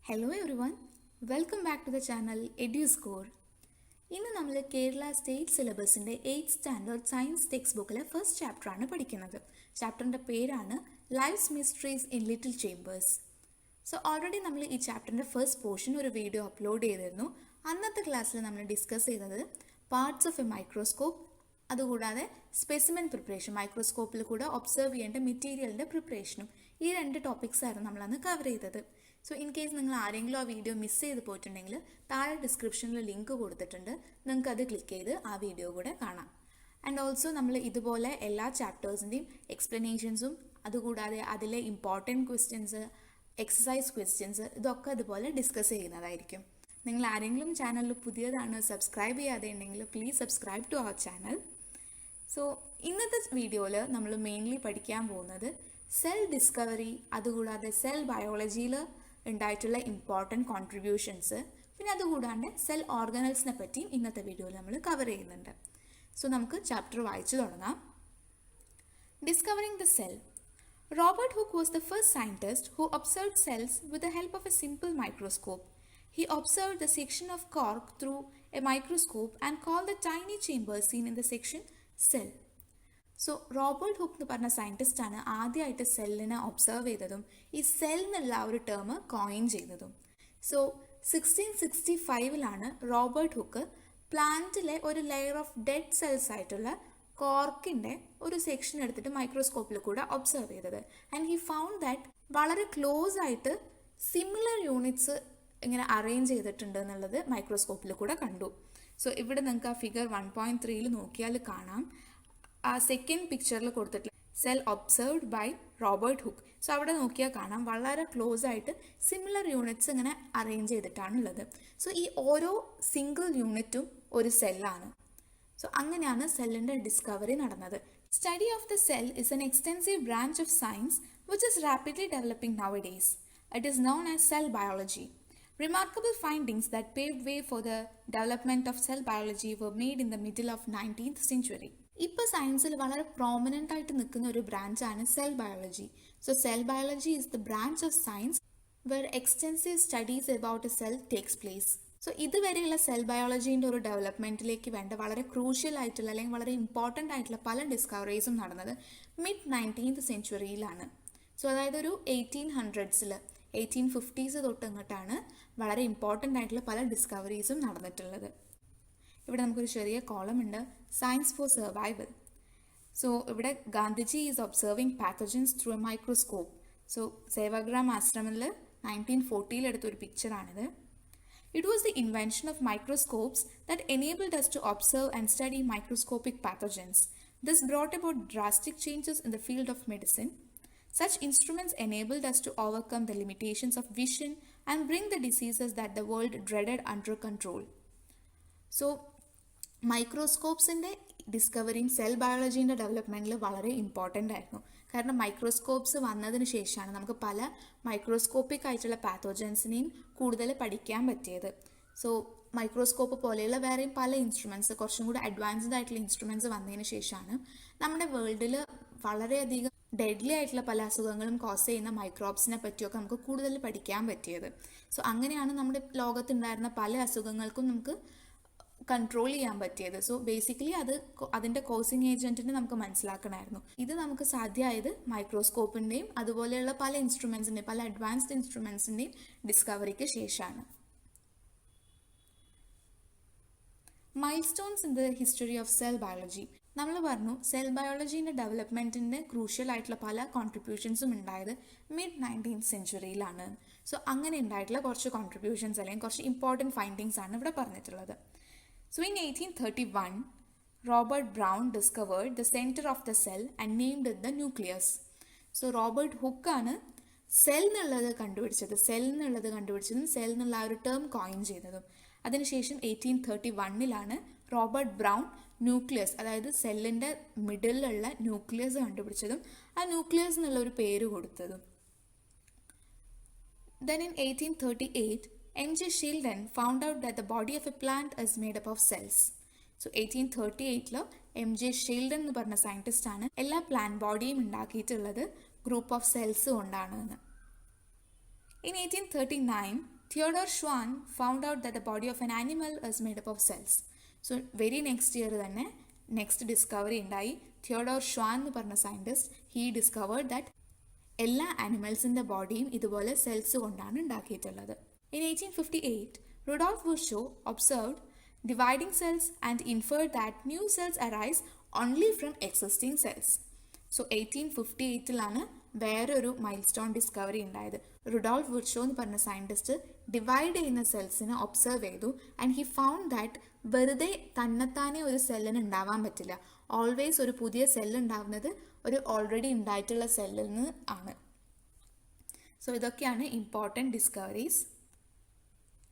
Hello everyone, welcome back to the channel EduScore. ഇന്ന് നമ്മൾ Kerala state സിലബസിൻ്റെ 8th സ്റ്റാൻഡേർഡ് സയൻസ് ടെക്സ്റ്റ് ബുക്കിലെ first ചാപ്റ്ററാണ് പഠിക്കുന്നത്. ചാപ്റ്ററിൻ്റെ പേരാണ് life's mysteries in little chambers. So already നമ്മൾ ഈ ചാപ്റ്ററിൻ്റെ ഫസ്റ്റ് പോർഷൻ ഒരു വീഡിയോ അപ്ലോഡ് ചെയ്തിരുന്നു. അന്നത്തെ ക്ലാസ്സിൽ നമ്മൾ ഡിസ്കസ് ചെയ്തത് പാർട്സ് ഓഫ് എ മൈക്രോസ്കോപ്പ്, അതുകൂടാതെ സ്പെസിമെൻ പ്രിപ്പറേഷൻ, മൈക്രോസ്കോപ്പിൽ കൂടെ ഒബ്സർവ് ചെയ്യേണ്ട മെറ്റീരിയലിൻ്റെ പ്രിപ്പറേഷനും, ഈ രണ്ട് ടോപ്പിക്സ് ആയിരുന്നു നമ്മളന്ന് കവർ ചെയ്തത്. സോ ഇൻ കേസ് നിങ്ങൾ ആരെങ്കിലും ആ വീഡിയോ മിസ് ചെയ്ത് പോയിട്ടുണ്ടെങ്കിൽ താഴെ ഡിസ്ക്രിപ്ഷനിൽ ലിങ്ക് കൊടുത്തിട്ടുണ്ട്, നിങ്ങൾക്ക് അത് ക്ലിക്ക് ചെയ്ത് ആ വീഡിയോ കൂടെ കാണാം. ആൻഡ് ഓൾസോ നമ്മൾ ഇതുപോലെ എല്ലാ ചാപ്റ്റേഴ്സിൻ്റെയും എക്സ്പ്ലനേഷൻസും, അതുകൂടാതെ അതിലെ ഇമ്പോർട്ടൻറ്റ് ക്വസ്റ്റ്യൻസ്, എക്സസൈസ് ക്വസ്റ്റ്യൻസ്, ഇതൊക്കെ അതുപോലെ ഡിസ്കസ് ചെയ്യുന്നതായിരിക്കും. നിങ്ങൾ ആരെങ്കിലും ചാനലിൽ പുതിയതാണ് സബ്സ്ക്രൈബ് ചെയ്യാതെ ഉണ്ടെങ്കിൽ please subscribe to our channel. So ഇന്നത്തെ വീഡിയോയിൽ നമ്മൾ മെയിൻലി പഠിക്കാൻ പോകുന്നത് സെൽ ഡിസ്കവറി, അതുകൂടാതെ സെൽ ബയോളജിയിൽ ഉണ്ടായിട്ടുള്ള ഇമ്പോർട്ടൻറ്റ് കോൺട്രിബ്യൂഷൻസ്, പിന്നെ അതുകൂടാണ്ട് സെൽ ഓർഗനൽസിനെ പറ്റിയും ഇന്നത്തെ വീഡിയോയിൽ നമ്മൾ കവർ ചെയ്യുന്നുണ്ട്. സോ നമുക്ക് ചാപ്റ്റർ വായിച്ചു തുടങ്ങാം. Discovering the cell. Robert Hooke was the first scientist who observed cells with the help of a simple microscope. He observed the section of cork through a microscope and called the tiny chamber seen in the section cell. So Robert hook എന്ന് പറഞ്ഞ സയൻറ്റിസ്റ്റാണ് ആദ്യമായിട്ട് സെല്ലിനെ observe ചെയ്തതും ഈ cell എന്നുള്ള ആ ഒരു term coin ചെയ്തതും. സോ 1665 റോബർട്ട് ഹുക്ക് പ്ലാന്റിലെ ഒരു ലെയർ ഓഫ് ഡെഡ് സെൽസ് ആയിട്ടുള്ള കോർക്കിൻ്റെ ഒരു സെക്ഷൻ എടുത്തിട്ട് മൈക്രോസ്കോപ്പിൽ കൂടെ ഒബ്സർവ് ചെയ്തത്. ആൻഡ് ഹി ഫൗണ്ട് ദാറ്റ് വളരെ ക്ലോസ് ആയിട്ട് സിമിലർ യൂണിറ്റ്സ് ഇങ്ങനെ അറേഞ്ച് ചെയ്തിട്ടുണ്ട് എന്നുള്ളത് മൈക്രോസ്കോപ്പിൽ കൂടെ കണ്ടു. സോ ഇവിടെ നിങ്ങൾക്ക് ആ ഫിഗർ 1.3 നോക്കിയാൽ കാണാം, ആ സെക്കൻഡ് പിക്ചറിൽ കൊടുത്തിട്ടുള്ള cell observed by Robert Hooke. So അവിടെ നോക്കിയാൽ കാണാം വളരെ ക്ലോസ് ആയിട്ട് സിമിലർ യൂണിറ്റ്സ് ഇങ്ങനെ അറേഞ്ച് ചെയ്തിട്ടാണുള്ളത്. സോ ഈ ഓരോ സിംഗിൾ യൂണിറ്റും ഒരു സെല്ലാണ്. സോ അങ്ങനെയാണ് സെല്ലിൻ്റെ ഡിസ്കവറി നടന്നത്. Study of the cell is an extensive branch of science which is rapidly developing nowadays. It is known as cell biology. Remarkable findings that paved way for the development of cell biology were made in the middle of 19th century. ഇപ്പോൾ സയൻസിൽ വളരെ prominent ആയിട്ട് നിൽക്കുന്ന ഒരു ബ്രാഞ്ചാണ് cell biology. So cell biology is the branch of science where extensive studies about a cell takes place. So ഇതുവരെയുള്ള cell ബയോളജീൻ്റെ ഒരു ഡെവലപ്മെൻറ്റിലേക്ക് വേണ്ട വളരെ ക്രൂഷ്യൽ ആയിട്ടുള്ള അല്ലെങ്കിൽ വളരെ ഇമ്പോർട്ടൻ്റ് ആയിട്ടുള്ള പല ഡിസ്കവറീസും നടന്നത് മിഡ് 19th സെഞ്ച്വറിയിലാണ്. സോ അതായത് ഒരു 1800s 1850s തൊട്ട് ഇങ്ങോട്ടാണ് വളരെ ഇമ്പോർട്ടൻ്റ് ആയിട്ടുള്ള പല ഡിസ്കവറീസും നടന്നിട്ടുള്ളത്. ഇവിടെ നമുക്കൊരു ചെറിയ കോളം ഉണ്ട്, സയൻസ് ഫോർ സർവൈവൽ. സോ ഇവിടെ Gandhiji is observing pathogens through a microscope. So Sevagram ആശ്രമിൽ 1940 എടുത്തൊരു പിക്ചറാണിത്. It was the invention of microscopes that enabled us to observe and study microscopic pathogens. This brought about drastic changes in the field of medicine. Such instruments enabled us to overcome the limitations of vision and bring the diseases that the world dreaded under control. So, മൈക്രോസ്കോപ്സിൻ്റെ ഡിസ്കവറിയും cell ബയോളജീൻ്റെ ഡെവലപ്മെൻറ്റിൽ വളരെ important ആയിരുന്നു. കാരണം microscopes വന്നതിന് ശേഷമാണ് നമുക്ക് പല മൈക്രോസ്കോപ്പിക് ആയിട്ടുള്ള പാത്തോജൻസിനെയും കൂടുതൽ പഠിക്കാൻ പറ്റിയത്. സോ മൈക്രോസ്കോപ്പ് പോലെയുള്ള വേറെയും പല ഇൻസ്ട്രുമെൻറ്റ്സ്, കുറച്ചും കൂടി അഡ്വാൻസ്ഡ് ആയിട്ടുള്ള ഇൻസ്ട്രുമെൻറ്റ്സ് വന്നതിന് ശേഷമാണ് നമ്മുടെ വേൾഡിൽ വളരെയധികം ഡെഡ്ലി ആയിട്ടുള്ള പല അസുഖങ്ങളും കോസ് ചെയ്യുന്ന മൈക്രോബ്സിനെ പറ്റിയൊക്കെ നമുക്ക് കൂടുതൽ പഠിക്കാൻ പറ്റിയത്. സോ അങ്ങനെയാണ് നമ്മുടെ ലോകത്തുണ്ടായിരുന്ന പല അസുഖങ്ങൾക്കും നമുക്ക് കൺട്രോൾ ചെയ്യാൻ പറ്റിയത്. സോ ബേസിക്കലി അതിൻ്റെ കോസിങ് ഏജൻറ്റിനെ നമുക്ക് മനസ്സിലാക്കണമായിരുന്നു. ഇത് നമുക്ക് സാധ്യമായത് മൈക്രോസ്കോപ്പിൻ്റെയും അതുപോലെയുള്ള പല ഇൻസ്ട്രുമെൻസിൻ്റെയും പല അഡ്വാൻസ്ഡ് ഇൻസ്ട്രുമെൻസിൻ്റെയും ഡിസ്കവറിക്ക് ശേഷമാണ്. Mile stones in the history of cell biology. നമ്മൾ പറഞ്ഞു സെൽ ബയോളജീൻ്റെ ഡെവലപ്മെൻറ്റിൻ്റെ ക്രൂഷ്യൽ ആയിട്ടുള്ള പല കോൺട്രിബ്യൂഷൻസും ഉണ്ടായത് മിഡ് 19th സെഞ്ച്വറിയിലാണ്. സോ അങ്ങനെ ഉണ്ടായിട്ടുള്ള കുറച്ച് കോൺട്രിബ്യൂഷൻസ് അല്ലെങ്കിൽ കുറച്ച് ഇമ്പോർട്ടൻറ്റ് ഫൈൻഡിങ്സ് ആണ് ഇവിടെ പറഞ്ഞിട്ടുള്ളത്. So in 1831 Robert Brown discovered the centre of the cell and named it the nucleus. So Robert ഹുക്കാണ് സെൽ എന്നുള്ളത് കണ്ടുപിടിച്ചതും സെൽ എന്നുള്ള ആ ഒരു ടേം കോയിൻ ചെയ്തതും. അതിനുശേഷം 1831 റോബർട്ട് ബ്രൗൺ ന്യൂക്ലിയസ്, അതായത് സെല്ലിൻ്റെ മിഡിലുള്ള ന്യൂക്ലിയസ് കണ്ടുപിടിച്ചതും ആ ന്യൂക്ലിയസ് എന്നുള്ള ഒരു പേര് കൊടുത്തതും. Then in 1838 M.J. Sheldon found out that the body of a plant is made up of cells. So 1838 M.J. Sheldon എന്ന് പറഞ്ഞ സയൻറ്റിസ്റ്റാണ് എല്ലാ പ്ലാന്റ് ബോഡിയും ഉണ്ടാക്കിയിട്ടുള്ളത് ഗ്രൂപ്പ് ഓഫ് സെൽസ് കൊണ്ടാണ് എന്ന്. In 1839, Theodor Schwann found out that the body of an animal is made up of cells. So very next year തന്നെ next discovery ഉണ്ടായി. Theodore Schwann എന്ന് പറഞ്ഞ സയൻറ്റിസ്റ്റ് ഹീ ഡിസ്കവേർഡ് ദാറ്റ് എല്ലാ ആനിമൽസിൻ്റെ ബോഡിയും ഇതുപോലെ cells കൊണ്ടാണ് ഉണ്ടാക്കിയിട്ടുള്ളത്. In 1858, Rudolf Virchow observed dividing cells and inferred that new cells arise only from existing cells. So 1858 വേറൊരു mile stone discovery ഉണ്ടായത്. റുഡോൾഫ് വിർച്ചോ എന്ന് പറഞ്ഞ സയൻറ്റിസ്റ്റ് ഡിവൈഡ് ചെയ്യുന്ന സെൽസിനെ ഒബ്സർവ് ചെയ്തു ആൻഡ് ഹി ഫൗണ്ട് ദാറ്റ് വെറുതെ തന്നെത്താനെ ഒരു സെല്ലിന് ഉണ്ടാവാൻ പറ്റില്ല. ഓൾവേസ് ഒരു പുതിയ സെല്ല് ഉണ്ടാവുന്നത് ഒരു ഓൾറെഡി ഉണ്ടായിട്ടുള്ള സെല്ലിൽ നിന്ന് ആണ്. സോ ഇതൊക്കെയാണ് important discoveries.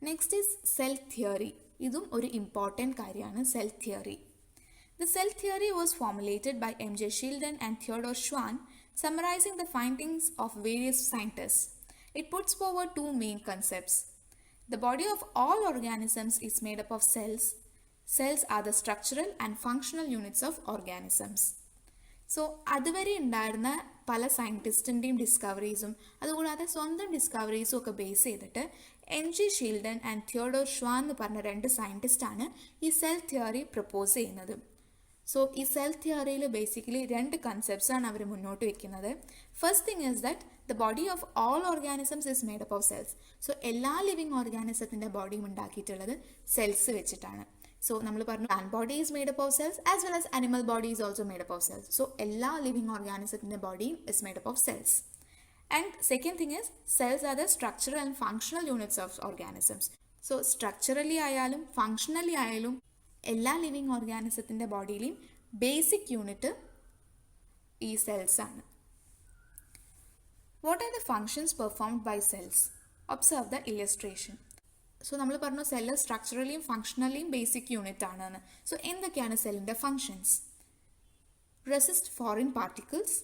Next is cell theory. ഇതും ഒരു ഇമ്പോർട്ടൻറ്റ് കാര്യമാണ്, cell theory. The cell theory was formulated by M.J. Shieldon and Theodor Schwann, summarizing the findings of various scientists. It puts forward two main concepts. The body of all organisms is made up of cells. Cells are the structural and functional units of organisms. So അതുവരെ ഉണ്ടായിരുന്ന പല സയൻറ്റിസ്റ്റിൻ്റെയും ഡിസ്കവറീസും അതുകൂടാതെ സ്വന്തം ഡിസ്കവറീസും ഒക്കെ base ചെയ്തിട്ട് M.J. Shieldon and Theodore Schwann എന്ന് പറഞ്ഞ രണ്ട് സയൻറ്റിസ്റ്റാണ് ഈ സെൽ തിയറി പ്രപ്പോസ് ചെയ്യുന്നത്. സോ ഈ സെൽ തിയറിയിൽ ബേസിക്കലി രണ്ട് കൺസെപ്റ്റ്സാണ് അവർ മുന്നോട്ട് വയ്ക്കുന്നത്. First thing is that the body of all organisms is made up of cells. So എല്ലാ ലിവിങ് ഓർഗാനിസത്തിൻ്റെ ബോഡിയും ഉണ്ടാക്കിയിട്ടുള്ളത് സെൽസ് വെച്ചിട്ടാണ്. സോ നമ്മൾ പറഞ്ഞു plant body is made up of cells as well as animal body is also made up of cells. So എല്ലാ living ഓർഗാനിസത്തിൻ്റെ ബോഡിയും is made up of cells. And second thing is cells are the structural and functional units of organisms. So structurally ആയാലും functionally ആയാലും എല്ലാ living ഓർഗാനിസത്തിൻ്റെ ബോഡിയിലെയും basic unit ഈ cells ആണ്. What are the functions performed by cells? Observe the illustration. So നമ്മൾ പറഞ്ഞു cell സ്ട്രക്ചറലിയും ഫങ്ഷണലിയും ബേസിക് യൂണിറ്റ് ആണെന്ന്. സോ എന്തൊക്കെയാണ് സെല്ലിൻ്റെ functions? Resist foreign particles,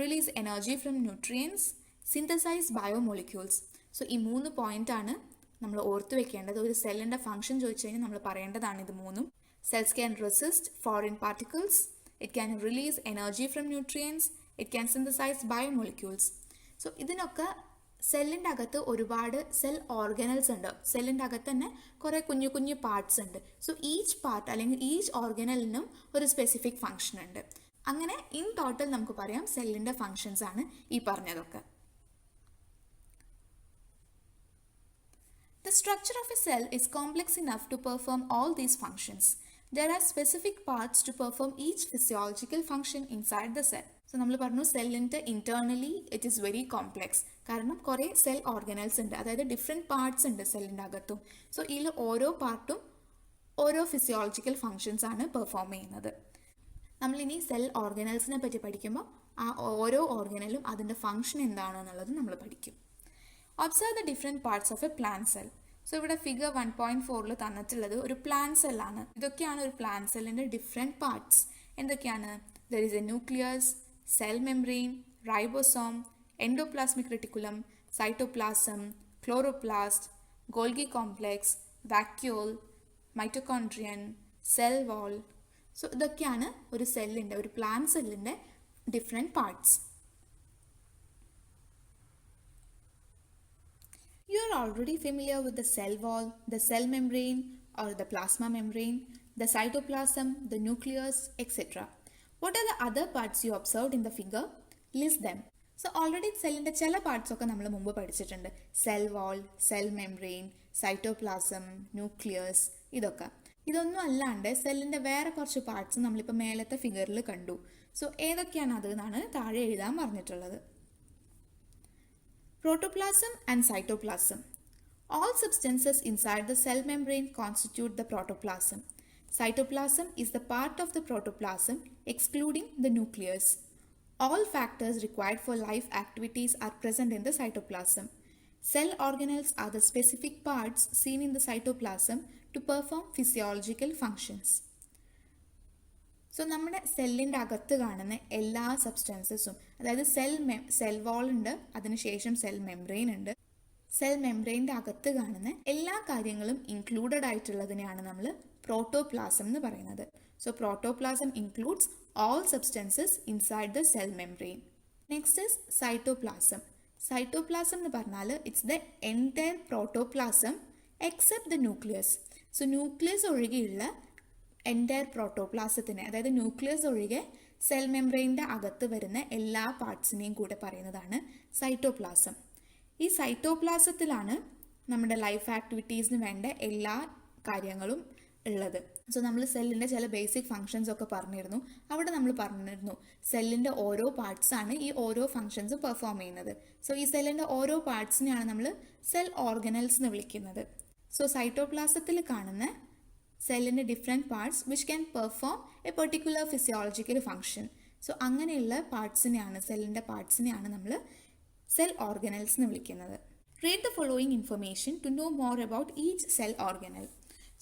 release energy from nutrients, synthesise biomolecules. So ഈ 3 പോയിൻ്റാണ് നമ്മൾ ഓർത്ത് വെക്കേണ്ടത്. ഒരു സെല്ലിൻ്റെ ഫംഗ്ഷൻ ചോദിച്ചു കഴിഞ്ഞാൽ നമ്മൾ പറയേണ്ടതാണ് ഇത് മൂന്നും. Cells can resist foreign particles, it can release energy from nutrients, it can synthesize biomolecules. So ഇതിനൊക്കെ സെല്ലിൻ്റെ അകത്ത് ഒരുപാട് സെൽ ഓർഗനൽസ് ഉണ്ട്. സെല്ലിൻ്റെ അകത്ത് തന്നെ കുറേ കുഞ്ഞു കുഞ്ഞു പാർട്സ് ഉണ്ട്. സോ ഈച്ച് പാർട്ട് അല്ലെങ്കിൽ ഈച്ച് ഓർഗനലിനും ഒരു സ്പെസിഫിക് ഫംഗ്ഷൻ ഉണ്ട്. അങ്ങനെ ഇൻ ടോട്ടൽ നമുക്ക് പറയാം സെല്ലിൻ്റെ ഫങ്ഷൻസ് ആണ് ഈ പറഞ്ഞതൊക്കെ. The structure of a cell is complex enough to perform all these functions. There are specific parts to perform each physiological function inside the cell. So നമ്മൾ പറഞ്ഞു സെല്ലിൻ്റെ internally it is very complex. കാരണം കുറേ cell organelles ഉണ്ട്, അതായത് different parts ഉണ്ട് സെല്ലിൻ്റെ അകത്തും. സോ ഇതിൽ ഓരോ പാർട്ടും ഓരോ ഫിസിയോളജിക്കൽ ഫങ്ഷൻസ് ആണ് പെർഫോം ചെയ്യുന്നത്. നമ്മളിനി സെൽ ഓർഗനൽസിനെ പറ്റി പഠിക്കുമ്പോൾ ആ ഓരോ ഓർഗനലും അതിൻ്റെ ഫങ്ഷൻ എന്താണെന്നുള്ളത് നമ്മൾ പഠിക്കും. Observe the different parts of a plant cell. So ഇവിടെ ഫിഗർ 1.4 തന്നിട്ടുള്ളത് ഒരു പ്ലാന്റ് സെല്ലാണ്. ഇതൊക്കെയാണ് ഒരു പ്ലാന്റ് സെല്ലിൻ്റെ ഡിഫറെൻറ്റ് പാർട്സ്. എന്തൊക്കെയാണ്? There is a nucleus, cell membrane, ribosome, endoplasmic reticulum, cytoplasm, chloroplast, Golgi complex, vacuole, mitochondrion, cell wall. So ഇതൊക്കെയാണ് ഒരു സെല്ലിൻ്റെ, ഒരു പ്ലാന്റ് സെല്ലിൻ്റെ different parts. You are already familiar with the cell wall, the cell membrane or the plasma membrane, the cytoplasm, the nucleus, etc. What are the other parts you observed in the figure? List them. So already സെല്ലിൻ്റെ ചില parts ഒക്കെ നമ്മൾ മുമ്പ് പഠിച്ചിട്ടുണ്ട്. Cell wall, cell membrane, cytoplasm, nucleus, ഇതൊന്നും അല്ലാണ്ട് സെല്ലിൻ്റെ വേറെ കുറച്ച് പാർട്സ് നമ്മളിപ്പോൾ മേലത്തെ ഫിഗറിൽ കണ്ടു. സോ ഏതൊക്കെയാണ് അത് എന്നാണ് താഴെ എഴുതാൻ പറഞ്ഞിട്ടുള്ളത്. Protoplasm and cytoplasm. All substances inside the cell membrane constitute the protoplasm. Cytoplasm is the part of the protoplasm excluding the nucleus. All factors required for life activities are present in the cytoplasm. Cell organelles are the specific parts seen in the cytoplasm to perform physiological functions. So നമ്മുടെ സെല്ലിൻ്റെ അകത്ത് കാണുന്ന എല്ലാ സബ്സ്റ്റൻസസും, അതായത് cell wall ഉണ്ട്, അതിനുശേഷം cell membrane ഉണ്ട്. Cell മെംബ്രെയിൻ്റെ അകത്ത് കാണുന്ന എല്ലാ കാര്യങ്ങളും ഇൻക്ലൂഡഡ് ആയിട്ടുള്ളതിനെയാണ് നമ്മൾ പ്രോട്ടോപ്ലാസം എന്ന് പറയുന്നത്. So protoplasm includes all substances inside the cell membrane. Next is cytoplasm. Cytoplasm എന്ന് പറഞ്ഞാൽ it's the entire protoplasm except the nucleus. So nucleus ഒഴികെയുള്ള എൻറ്റയർ പ്രോട്ടോപ്ലാസത്തിനെ, അതായത് ന്യൂക്ലിയസ് ഒഴികെ സെൽ മെംബ്രെയിൻ്റെ അകത്ത് വരുന്ന എല്ലാ പാർട്സിനെയും കൂടെ പറയുന്നതാണ് സൈറ്റോപ്ലാസം. ഈ സൈറ്റോപ്ലാസത്തിലാണ് നമ്മുടെ ലൈഫ് ആക്ടിവിറ്റീസിന് വേണ്ട എല്ലാ കാര്യങ്ങളും ഉള്ളത്. സോ നമ്മൾ സെല്ലിൻ്റെ ചില ബേസിക് ഫങ്ഷൻസ് ഒക്കെ പറഞ്ഞിരുന്നു. അവിടെ നമ്മൾ പറഞ്ഞിരുന്നു സെല്ലിൻ്റെ ഓരോ പാർട്സാണ് ഈ ഓരോ ഫങ്ഷൻസ് പെർഫോം ചെയ്യുന്നത്. സോ ഈ സെല്ലിൻ്റെ ഓരോ പാർട്സിനെയാണ് നമ്മൾ സെൽ ഓർഗനൽസ് എന്ന് വിളിക്കുന്നത്. സോ സൈറ്റോപ്ലാസത്തിൽ കാണുന്ന സെല്ലിൻ്റെ different parts which can perform a particular physiological function. So അങ്ങനെയുള്ള പാർട്സിനെയാണ്, സെല്ലിൻ്റെ പാർട്സിനെയാണ് നമ്മൾ സെൽ ഓർഗനൽസ് എന്ന് വിളിക്കുന്നത്. Read the following information to know more about each cell organelle.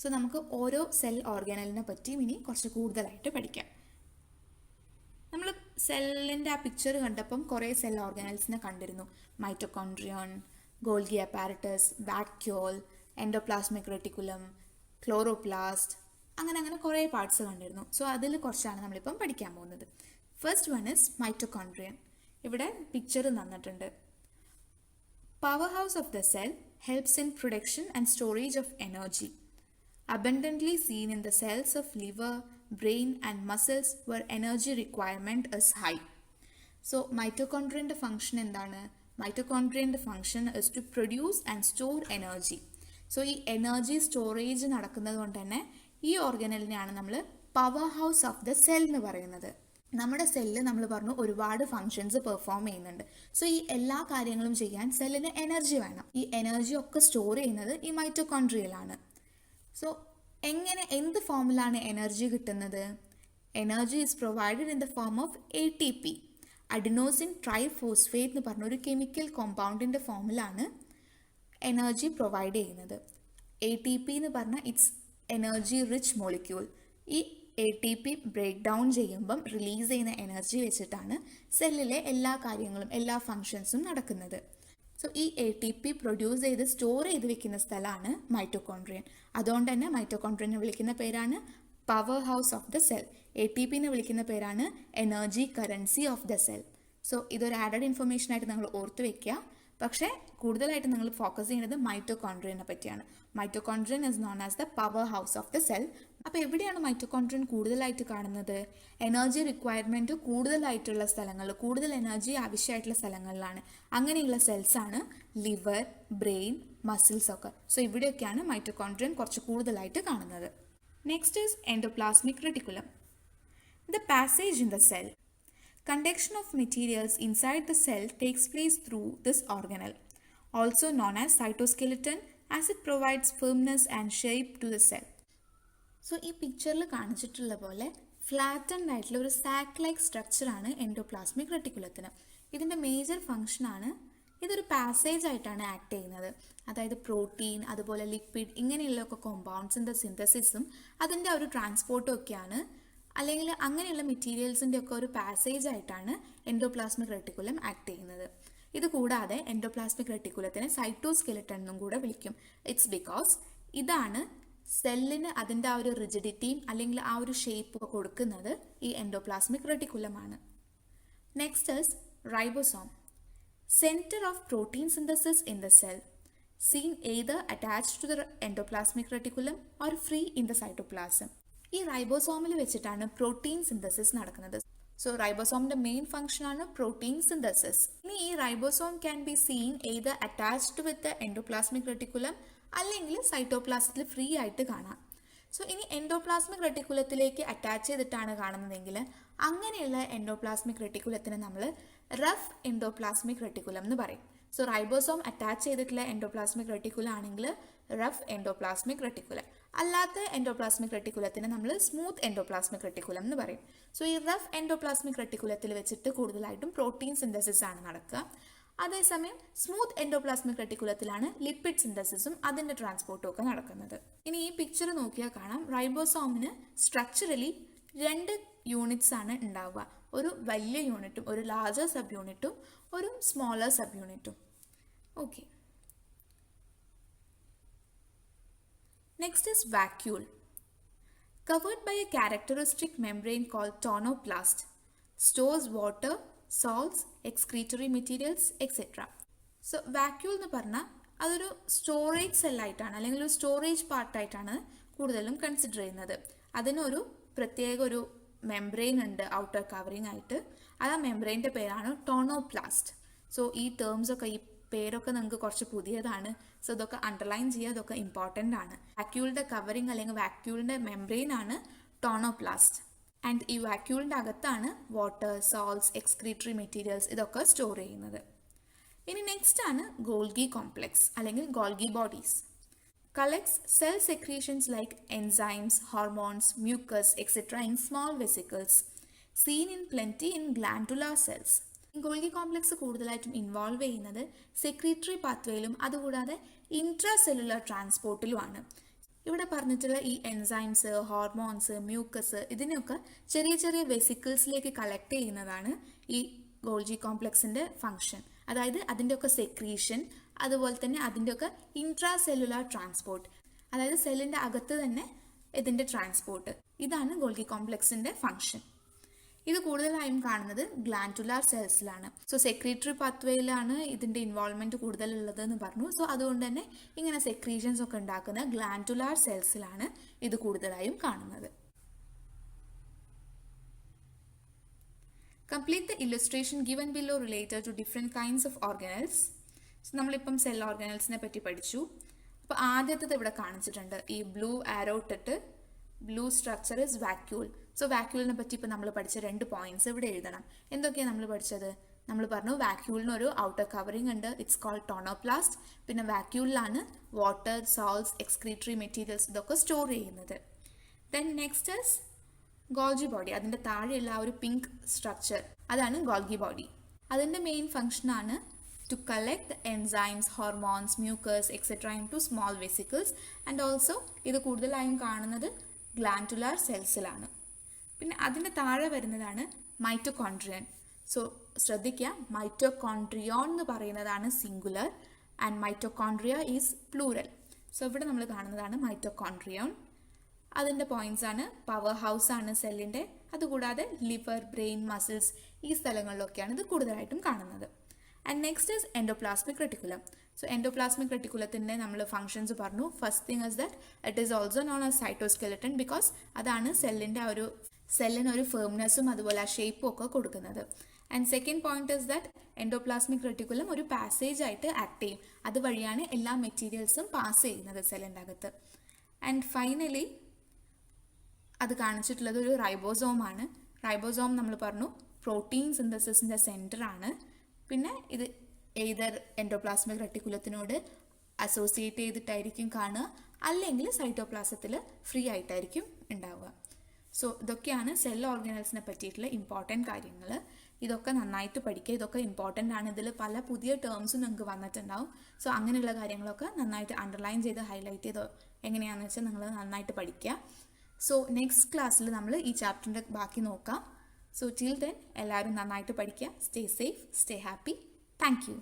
So നമുക്ക് ഓരോ സെൽ ഓർഗനലിനെ പറ്റിയും ഇനി കുറച്ച് കൂടുതലായിട്ട് പഠിക്കാം. നമ്മൾ സെല്ലിൻ്റെ ആ പിക്ചർ കണ്ടപ്പം കുറേ സെൽ ഓർഗനൽസിനെ കണ്ടിരുന്നു. Mitochondrion, Golgi apparatus, vacuole, endoplasmic reticulum, chloroplast, അങ്ങനെ കുറേ പാർട്സ് കണ്ടിരുന്നു. സോ അതിൽ കുറച്ചാണ് നമ്മളിപ്പം പഠിക്കാൻ പോകുന്നത്. First one is mitochondrion. ഇവിടെ പിക്ചർ തന്നിട്ടുണ്ട്. Power house of the cell helps in production and storage of energy. Abundantly seen in the cells of liver, brain and muscles where energy requirement is high. So mitochondrian function എന്താണ്? Mitochondrian function is to produce and store energy. So ഈ energy storage നടക്കുന്നത് കൊണ്ട് തന്നെ ഈ ഓർഗനലിനെയാണ് നമ്മൾ power house of the cell എന്ന് പറയുന്നത്. നമ്മുടെ സെല്ല് നമ്മൾ പറഞ്ഞു ഒരുപാട് ഫങ്ഷൻസ് പെർഫോം ചെയ്യുന്നുണ്ട്. സോ ഈ എല്ലാ കാര്യങ്ങളും ചെയ്യാൻ സെല്ലിന് എനർജി വേണം. ഈ എനർജി ഒക്കെ സ്റ്റോർ ചെയ്യുന്നത് ഈ മൈറ്റോകോൺഡ്രിയയിലാണ്. സോ എന്ത് ഫോമിലാണ് എനർജി കിട്ടുന്നത്? Energy is provided in the form of ATP, adenosine triphosphate എന്ന് പറഞ്ഞ ഒരു കെമിക്കൽ കോമ്പൗണ്ടിൻ്റെ ഫോമിലാണ് എനർജി പ്രൊവൈഡ് ചെയ്യുന്നത്. ATP എന്ന് പറഞ്ഞാൽ ഇറ്റ്സ് എനർജി റിച്ച് മോളിക്യൂൾ. ഈ ATP ബ്രേക്ക് ഡൗൺ ചെയ്യുമ്പം റിലീസ് ചെയ്യുന്ന എനർജി വെച്ചിട്ടാണ് സെല്ലിലെ എല്ലാ കാര്യങ്ങളും, എല്ലാ ഫങ്ഷൻസും നടക്കുന്നത്. സോ ഈ ATP പ്രൊഡ്യൂസ് ചെയ്ത് സ്റ്റോർ ചെയ്ത് വെക്കുന്ന സ്ഥലമാണ് മൈറ്റോകോൺഡ്രിയൻ. അതുകൊണ്ട് തന്നെ മൈറ്റോകോൺഡ്രിയനെ വിളിക്കുന്ന പേരാണ് power house of the cell. ATPനെ വിളിക്കുന്ന പേരാണ് energy currency of the cell. So ഇതൊരു ആഡഡ് ഇൻഫർമേഷൻ ആയിട്ട് നിങ്ങൾ ഓർത്ത് വെക്കുക. പക്ഷേ കൂടുതലായിട്ട് നിങ്ങൾ ഫോക്കസ് ചെയ്യുന്നത് മൈറ്റോകോൺഡ്രിയനെ പറ്റിയാണ്. Mitochondrion is known as the power house of the cell. അപ്പോൾ എവിടെയാണ് മൈറ്റോകോൺഡ്രിയൻ കൂടുതലായിട്ട് കാണുന്നത്? എനർജി റിക്വയർമെൻറ്റ് കൂടുതലായിട്ടുള്ള സ്ഥലങ്ങളിൽ, കൂടുതൽ എനർജി ആവശ്യമായിട്ടുള്ള സ്ഥലങ്ങളിലാണ്. അങ്ങനെയുള്ള സെൽസാണ് ലിവർ, ബ്രെയിൻ, മസിൽസ് ഒക്കെ. സോ ഇവിടെയൊക്കെയാണ് മൈറ്റോകോൺഡ്രിയൻ കുറച്ച് കൂടുതലായിട്ട് കാണുന്നത്. Next is endoplasmic reticulum. The passage in the cell. Conduction of materials inside the cell takes place through this organelle, also known as cytoskeleton, as it provides firmness and shape to the cell. So ഈ പിക്ചറിൽ കാണിച്ചിട്ടുള്ള പോലെ flattened ആയിട്ടുള്ള ഒരു sac like സ്ട്രക്ചറാണ് endoplasmic റെറ്റിക്കുലത്തിന്. ഇതിൻ്റെ major ഫങ്ഷനാണ് ഇതൊരു passage ആയിട്ടാണ് act ചെയ്യുന്നത്. അതായത് പ്രോട്ടീൻ, അതുപോലെ ലിപ്പിഡ്, ഇങ്ങനെയുള്ളൊക്കെ കോമ്പൗണ്ട്സിൻ്റെ സിന്തസിസും അതിൻ്റെ ഒരു ട്രാൻസ്പോർട്ടും ഒക്കെയാണ്, അല്ലെങ്കിൽ അങ്ങനെയുള്ള മെറ്റീരിയൽസിൻ്റെ ഒക്കെ ഒരു പാസേജ് ആയിട്ടാണ് എൻഡോപ്ലാസ്മിക് റെറ്റിക്കുലം ആക്ട് ചെയ്യുന്നത്. ഇത് കൂടാതെ എൻഡോപ്ലാസ്മിക് റെറ്റിക്കുലത്തിനെ സൈറ്റോസ്കെലട്ടൺ എന്നും കൂടെ വിളിക്കും. ഇറ്റ്സ് ബിക്കോസ് ഇതാണ് സെല്ലിന് അതിൻ്റെ ആ ഒരു റിജിഡിറ്റിയും അല്ലെങ്കിൽ ആ ഒരു ഷേപ്പ് കൊടുക്കുന്നത് ഈ എൻഡോപ്ലാസ്മിക് റെറ്റിക്കുലമാണ്. Next is ribosome, centre of protein synthesis in the cell, seen either attached to the endoplasmic reticulum or free in the cytoplasm. ഈ റൈബോസോമിൽ വെച്ചിട്ടാണ് പ്രോട്ടീൻ സിന്തസിസ് നടക്കുന്നത്. സോ റൈബോസോമിന്റെ മെയിൻ ഫംഗ്ഷൻ ആണ് പ്രോട്ടീൻ സിന്തസിസ്. ഇനി ഈ ribosome can be seen either attached with the endoplasmic reticulum അല്ലെങ്കിൽ സൈറ്റോപ്ലാസത്തിൽ free ആയിട്ട് കാണാം. So ഇനി എൻഡോപ്ലാസ്മിക് റെറ്റിക്കുലത്തിലേക്ക് അറ്റാച്ച് ചെയ്തിട്ടാണ് കാണുന്നതെങ്കിൽ അങ്ങനെയുള്ള എൻഡോപ്ലാസ്മിക് റെറ്റിക്കുലത്തിന് നമ്മൾ റഫ് എൻഡോപ്ലാസ്മിക് റെറ്റിക്കുലം എന്ന് പറയും. സോ റൈബോസോം അറ്റാച്ച് ചെയ്തിട്ടുള്ള എൻഡോപ്ലാസ്മിക് റെറ്റിക്കുലം ആണെങ്കിൽ റഫ് എൻഡോപ്ലാസ്മിക് റെറ്റിക്കുലം, അല്ലാത്ത എൻഡോപ്ലാസ്മിക് റെറ്റിക്കുലത്തിന് നമ്മൾ സ്മൂത്ത് എൻഡോപ്ലാസ്മിക് റെറ്റിക്കുലം എന്ന് പറയും. സോ ഈ റഫ് എൻഡോപ്ലാസ്മിക് റെറ്റിക്കുലത്തിൽ വെച്ചിട്ട് കൂടുതലായിട്ടും പ്രോട്ടീൻ സിന്തസിസ് ആണ് നടക്കുക. അതേസമയം സ്മൂത്ത് എൻഡോപ്ലാസ്മിക് റെറ്റിക്കുലത്തിലാണ് ലിപ്പിഡ് സിന്തസിസും അതിൻ്റെ ട്രാൻസ്പോർട്ടും ഒക്കെ നടക്കുന്നത്. ഇനി ഈ പിക്ചർ നോക്കിയാൽ കാണാം റൈബോസോമിന് സ്ട്രക്ചറലി 2 യൂണിറ്റ്സ് ആണ് ഉണ്ടാവുക. ഒരു വലിയ യൂണിറ്റും ഒരു ലാർജർ സബ് യൂണിറ്റും ഒരു സ്മോളർ സബ് യൂണിറ്റും. Okay, next is vacuole. Covered by a characteristic membrane called tonoplast, stores water, salts, excretory materials, etc. So vacuole എന്ന് പറഞ്ഞാൽ അതൊരു സ്റ്റോറേജ് സെല്ലായിട്ടാണ് അല്ലെങ്കിൽ ഒരു സ്റ്റോറേജ് പാർട്ടായിട്ടാണ് കൂടുതലും കൺസിഡർ ചെയ്യുന്നത്. അതിനൊരു പ്രത്യേക ഒരു മെംബ്രെയിൻ ഉണ്ട് ഔട്ടർ കവറിങ് ആയിട്ട്. അത് ആ മെംബ്രെയിൻ്റെ പേരാണ് ടോണോപ്ലാസ്റ്റ്. സോ ഈ ടേംസ് ഒക്കെ, ഈ പേരൊക്കെ നിങ്ങൾക്ക് കുറച്ച് പുതിയതാണ്. സോ ഇതൊക്കെ അണ്ടർലൈൻ ചെയ്യുക, ഇതൊക്കെ ഇമ്പോർട്ടൻ്റ് ആണ്. വാക്യൂളിൻ്റെ കവറിങ് അല്ലെങ്കിൽ വാക്യൂളിൻ്റെ മെംബ്രെയിൻ ആണ് ടോണോപ്ലാസ്റ്റ്. ആൻഡ് ഈ വാക്യൂളിൻ്റെ അകത്താണ് വാട്ടർ, സോൾട്സ്, എക്സ്ക്രീറ്ററി മെറ്റീരിയൽസ് ഇതൊക്കെ സ്റ്റോർ ചെയ്യുന്നത്. ഇനി നെക്സ്റ്റ് ആണ് ഗോൾഗി കോംപ്ലെക്സ് അല്ലെങ്കിൽ Golgi bodies. collects cell secretions like enzymes, hormones, mucus, etc. in small vesicles, seen in plenty in glandular cells. Golgi complex കൂടുതലായിട്ടും involve ചെയ്യുന്നത് secretory പാത്വേയിലും അതുകൂടാതെ intra cellular ട്രാൻസ്പോർട്ടിലുമാണ്. ഇവിടെ പറഞ്ഞിട്ടുള്ള ഈ എൻസൈംസ്, ഹോർമോൺസ്, മ്യൂക്കസ് ഇതിനെയൊക്കെ ചെറിയ ചെറിയ വെസിക്കിൾസിലേക്ക് കളക്ട് ചെയ്യുന്നതാണ് ഈ ഗോൾഗി കോംപ്ലെക്സിൻ്റെ ഫങ്ഷൻ. അതായത് അതിൻ്റെയൊക്കെ സെക്രീഷൻ, അതുപോലെ തന്നെ അതിൻ്റെയൊക്കെ ഇൻട്രാ സെല്ലുലാർ ട്രാൻസ്പോർട്ട്, അതായത് സെല്ലിൻ്റെ അകത്ത് തന്നെ ഇതിൻ്റെ ട്രാൻസ്പോർട്ട്, ഇതാണ് ഗോൾഗി കോംപ്ലെക്സിൻ്റെ ഫങ്ഷൻ. ഇത് കൂടുതലായും കാണുന്നത് ഗ്ലാൻഡുലാർ സെൽസിലാണ്. സോ സെക്രീറ്ററി പാത്വേയിലാണ് ഇതിൻ്റെ ഇൻവോൾവ്മെൻറ്റ് കൂടുതലുള്ളത് എന്ന് പറഞ്ഞു. സോ അതുകൊണ്ട് തന്നെ ഇങ്ങനെ സെക്രീഷൻസ് ഒക്കെ ഉണ്ടാക്കുന്ന ഗ്ലാൻഡുലാർ സെൽസിലാണ് ഇത് കൂടുതലായും കാണുന്നത്. Complete the illustration given below related to different kinds of organelles. So നമ്മളിപ്പം സെൽ ഓർഗനൽസിനെ പറ്റി പഠിച്ചു. അപ്പോൾ ആദ്യത്തേത് ഇവിടെ കാണിച്ചിട്ടുണ്ട്. ഈ ബ്ലൂ ആരോ ഇട്ടിട്ട് blue structure is vacuole. So വാക്യൂളിനെ പറ്റി ഇപ്പോൾ നമ്മൾ പഠിച്ച 2 പോയിന്റ്സ് ഇവിടെ എഴുതണം. എന്തൊക്കെയാണ് നമ്മൾ പഠിച്ചത്? നമ്മൾ പറഞ്ഞു വാക്യൂളിന് ഒരു ഔട്ടർ കവറിങ് ഉണ്ട്, ഇറ്റ്സ് കോൾഡ് ടോണോപ്ലാസ്റ്റ്. പിന്നെ വാക്യൂളിലാണ് വാട്ടർ, സോൾട്സ്, എക്സ്ക്രീറ്ററി മെറ്റീരിയൽസ് ഇതൊക്കെ സ്റ്റോർ ചെയ്യുന്നത്. Then next is Golgi body. അതിൻ്റെ താഴെയുള്ള ആ ഒരു പിങ്ക് സ്ട്രക്ചർ അതാണ് ഗോൾഗി ബോഡി. അതിൻ്റെ മെയിൻ ഫങ്ഷനാണ് to collect the enzymes, hormones, mucus etcetera into small vesicles. And also ഇത് കൂടുതലായും കാണുന്നത് ഗ്ലാൻഡുലാർ സെൽസിലാണ്. പിന്നെ അതിൻ്റെ താഴെ വരുന്നതാണ് മൈറ്റോകോൺഡ്രിയൻ. സോ ശ്രദ്ധിക്കുക, മൈറ്റോകോൺഡ്രിയോൺ എന്ന് പറയുന്നതാണ് singular and mitochondria is plural. So ഇവിടെ നമ്മൾ കാണുന്നതാണ് മൈറ്റോകോൺഡ്രിയോൺ. അതിൻ്റെ പോയിന്റ്സ് ആണ് പവർ ഹൗസ് ആണ് സെല്ലിൻ്റെ. അതുകൂടാതെ ലിവർ, ബ്രെയിൻ, മസിൽസ് ഈ സ്ഥലങ്ങളിലൊക്കെയാണ് ഇത് കൂടുതലായിട്ടും കാണുന്നത്. And next is endoplasmic reticulum. So endoplasmic റെട്ടിക്കുലത്തിൻ്റെ നമ്മൾ ഫങ്ഷൻസ് പറഞ്ഞു. First thing is that it is also known as cytoskeleton, because അതാണ് സെല്ലിനൊരു ഫേംനെസ്സും അതുപോലെ ആ ഷേപ്പും ഒക്കെ കൊടുക്കുന്നത്. And second point is that endoplasmic reticulum ഒരു പാസേജ് ആയിട്ട് ആക്ട് ചെയ്യും. അതുവഴിയാണ് എല്ലാ മെറ്റീരിയൽസും പാസ് ചെയ്യുന്നത് സെല്ലിൻ്റെ അകത്ത്. ആൻഡ് ഫൈനലി അത് കാണിച്ചിട്ടുള്ളത് ഒരു റൈബോസോമാണ്. റൈബോസോം നമ്മൾ പറഞ്ഞു പ്രോട്ടീൻ സിന്തസിസിൻ്റെ സെൻറ്ററാണ്. പിന്നെ ഇത് എയ്തർ എൻഡോപ്ലാസ്മിക് റെട്ടിക്കുലത്തിനോട് അസോസിയേറ്റ് ചെയ്തിട്ടായിരിക്കും കാണുക, അല്ലെങ്കിൽ സൈറ്റോപ്ലാസത്തിൽ ഫ്രീ ആയിട്ടായിരിക്കും ഉണ്ടാവുക. സോ ഇതൊക്കെയാണ് സെൽ ഓർഗനൽസിനെ പറ്റിയിട്ടുള്ള ഇമ്പോർട്ടൻറ്റ് കാര്യങ്ങൾ. ഇതൊക്കെ നന്നായിട്ട് പഠിക്കുക, ഇതൊക്കെ ഇമ്പോർട്ടൻ്റ് ആണ്. ഇതിൽ പല പുതിയ ടേംസും നിങ്ങൾക്ക് വന്നിട്ടുണ്ടാവും. സോ അങ്ങനെയുള്ള കാര്യങ്ങളൊക്കെ നന്നായിട്ട് അണ്ടർലൈൻ ചെയ്ത് ഹൈലൈറ്റ് ചെയ്ത് എങ്ങനെയാണെന്ന് വെച്ചാൽ നിങ്ങൾ നന്നായിട്ട് പഠിക്കുക. സോ നെക്സ്റ്റ് ക്ലാസ്സിൽ നമ്മൾ ഈ ചാപ്റ്ററിൻ്റെ ബാക്കി നോക്കാം. സോ ടിൽ ദെൻ എല്ലാവരും നന്നായിട്ട് പഠിക്കുക. Stay safe, stay happy. Thank you.